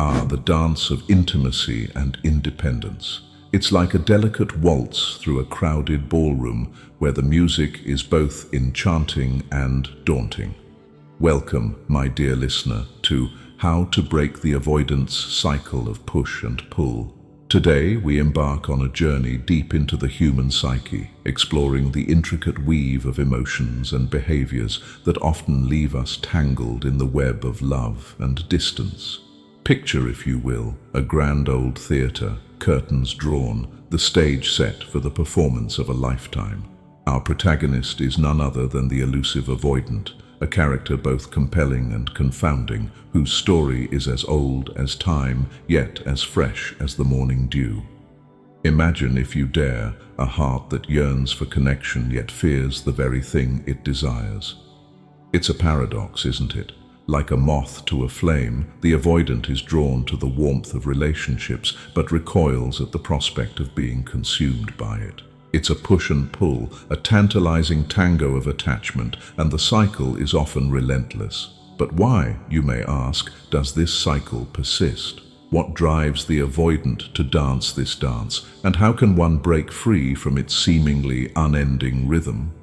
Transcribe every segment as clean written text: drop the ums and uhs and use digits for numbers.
The dance of intimacy and independence. It's like a delicate waltz through a crowded ballroom where the music is both enchanting and daunting. Welcome, my dear listener, to How to Break the Avoidance Cycle of Push and Pull. Today, we embark on a journey deep into the human psyche, exploring the intricate weave of emotions and behaviors that often leave us tangled in the web of love and distance. Picture, if you will, a grand old theatre, curtains drawn, the stage set for the performance of a lifetime. Our protagonist is none other than the elusive Avoidant, a character both compelling and confounding, whose story is as old as time, yet as fresh as the morning dew. Imagine, if you dare, a heart that yearns for connection yet fears the very thing it desires. It's a paradox, isn't it? Like a moth to a flame, the Avoidant is drawn to the warmth of relationships, but recoils at the prospect of being consumed by it. It's a push and pull, a tantalizing tango of attachment, and the cycle is often relentless. But why, you may ask, does this cycle persist? What drives the Avoidant to dance this dance, and how can one break free from its seemingly unending rhythm?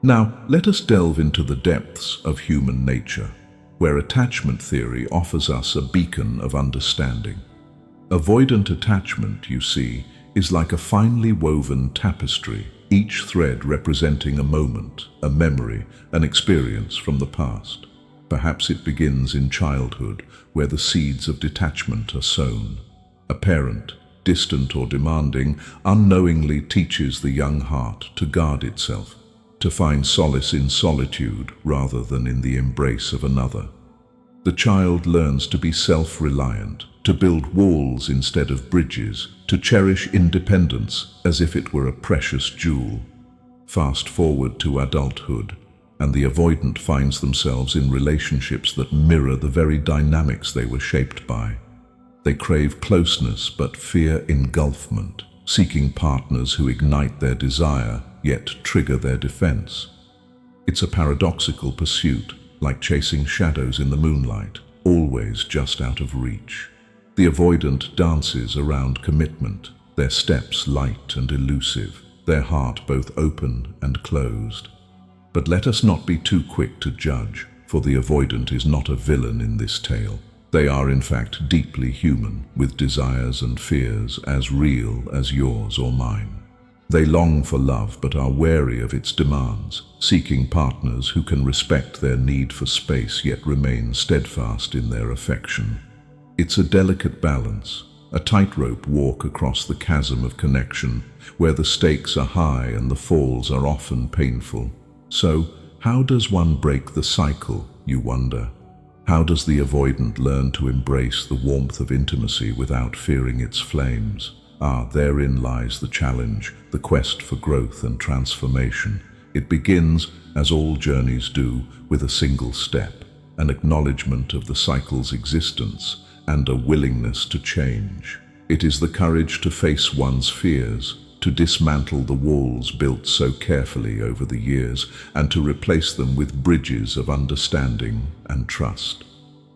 Now, let us delve into the depths of human nature, where attachment theory offers us a beacon of understanding. Avoidant attachment, you see, is like a finely woven tapestry, each thread representing a moment, a memory, an experience from the past. Perhaps it begins in childhood, where the seeds of detachment are sown. A parent, distant or demanding, unknowingly teaches the young heart to guard itself, to find solace in solitude rather than in the embrace of another. The child learns to be self-reliant, to build walls instead of bridges, to cherish independence as if it were a precious jewel. Fast forward to adulthood, and the Avoidant finds themselves in relationships that mirror the very dynamics they were shaped by. They crave closeness but fear engulfment, seeking partners who ignite their desire yet trigger their defense. It's a paradoxical pursuit, like chasing shadows in the moonlight, always just out of reach. The Avoidant dances around commitment, their steps light and elusive, their heart both open and closed. But let us not be too quick to judge, for the Avoidant is not a villain in this tale. They are in fact deeply human, with desires and fears as real as yours or mine. They long for love but are wary of its demands, seeking partners who can respect their need for space yet remain steadfast in their affection. It's a delicate balance, a tightrope walk across the chasm of connection, where the stakes are high and the falls are often painful. So, how does one break the cycle, you wonder? How does the Avoidant learn to embrace the warmth of intimacy without fearing its flames? Therein lies the challenge, the quest for growth and transformation. It begins, as all journeys do, with a single step, an acknowledgement of the cycle's existence and a willingness to change. It is the courage to face one's fears, to dismantle the walls built so carefully over the years, and to replace them with bridges of understanding and trust.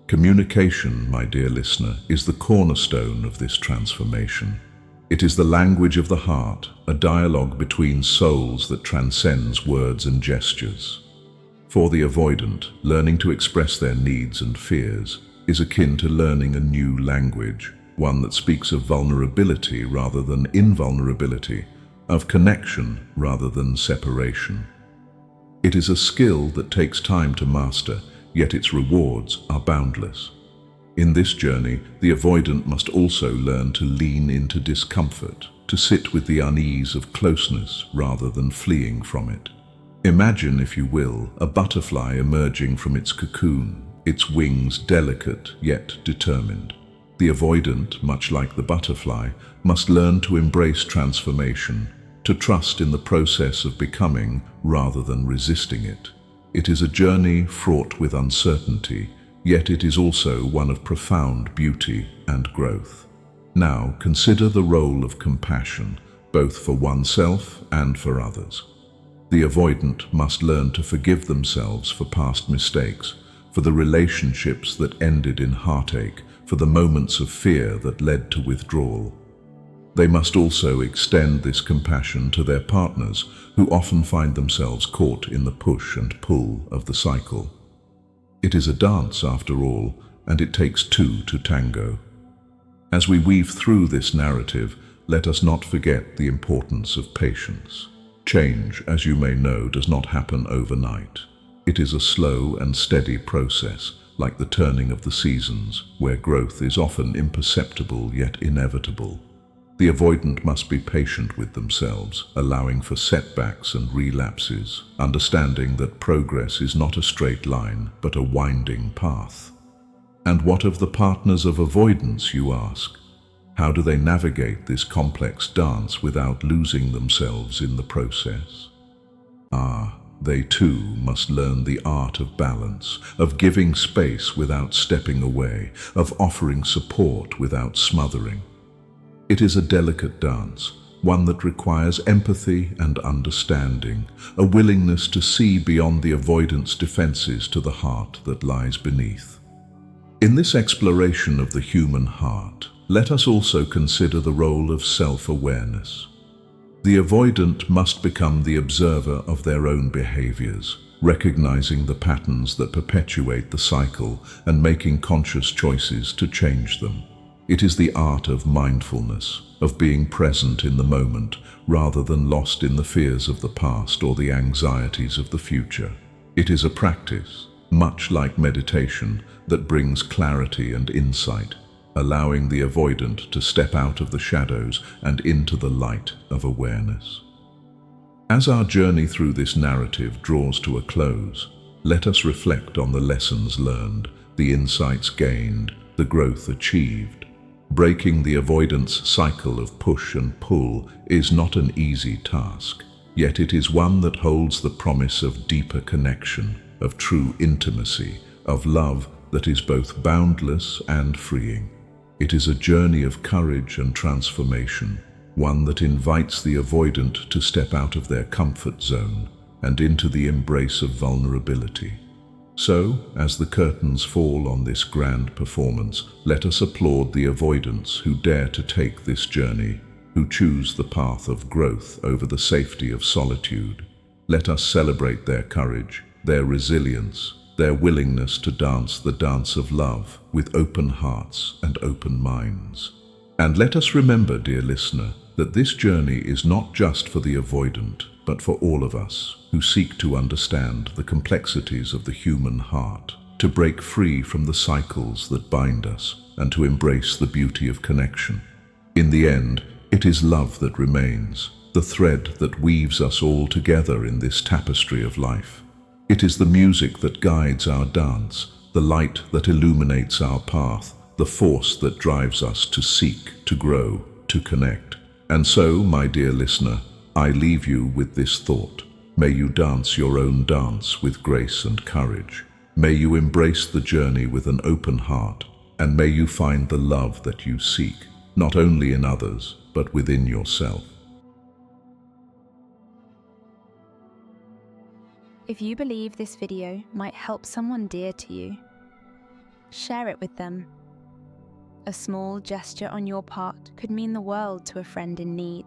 Communication, my dear listener, is the cornerstone of this transformation. It is the language of the heart, a dialogue between souls that transcends words and gestures. For the Avoidant, learning to express their needs and fears is akin to learning a new language, one that speaks of vulnerability rather than invulnerability, of connection rather than separation. It is a skill that takes time to master, yet its rewards are boundless. In this journey, the Avoidant must also learn to lean into discomfort, to sit with the unease of closeness rather than fleeing from it. Imagine, if you will, a butterfly emerging from its cocoon, its wings delicate yet determined. The Avoidant, much like the butterfly, must learn to embrace transformation, to trust in the process of becoming rather than resisting it. It is a journey fraught with uncertainty, yet it is also one of profound beauty and growth. Now, consider the role of compassion, both for oneself and for others. The Avoidant must learn to forgive themselves for past mistakes, for the relationships that ended in heartache, for for the moments of fear that led to withdrawal. They must also extend this compassion to their partners, who often find themselves caught in the push and pull of the cycle. It is a dance, after all, and it takes two to tango. As we weave through this narrative, let us not forget the importance of patience. Change, as you may know, does not happen overnight. It is a slow and steady process, like the turning of the seasons, where growth is often imperceptible yet inevitable. The avoidant must be patient with themselves, allowing for setbacks and relapses, understanding that progress is not a straight line, but a winding path. And what of the partners of avoidance, you ask? How do they navigate this complex dance without losing themselves in the process? They too must learn the art of balance, of giving space without stepping away, of offering support without smothering. It is a delicate dance, one that requires empathy and understanding, a willingness to see beyond the avoidant's defenses to the heart that lies beneath. In this exploration of the human heart, let us also consider the role of self-awareness. The avoidant must become the observer of their own behaviors, recognizing the patterns that perpetuate the cycle and making conscious choices to change them. It is the art of mindfulness, of being present in the moment rather than lost in the fears of the past or the anxieties of the future. It is a practice, much like meditation, that brings clarity and insight, allowing the avoidant to step out of the shadows and into the light of awareness. As our journey through this narrative draws to a close, let us reflect on the lessons learned, the insights gained, the growth achieved. Breaking the avoidance cycle of push and pull is not an easy task, yet it is one that holds the promise of deeper connection, of true intimacy, of love that is both boundless and freeing. It is a journey of courage and transformation, one that invites the avoidant to step out of their comfort zone and into the embrace of vulnerability. So, as the curtains fall on this grand performance, let us applaud the avoidants who dare to take this journey, who choose the path of growth over the safety of solitude. Let us celebrate their courage, their resilience, their willingness to dance the dance of love with open hearts and open minds. And let us remember, dear listener, that this journey is not just for the avoidant, but for all of us who seek to understand the complexities of the human heart, to break free from the cycles that bind us, and to embrace the beauty of connection. In the end, it is love that remains, the thread that weaves us all together in this tapestry of life. It is the music that guides our dance, the light that illuminates our path, the force that drives us to seek, to grow, to connect. And so, my dear listener, I leave you with this thought. May you dance your own dance with grace and courage. May you embrace the journey with an open heart, and may you find the love that you seek, not only in others, but within yourself. If you believe this video might help someone dear to you, share it with them. A small gesture on your part could mean the world to a friend in need.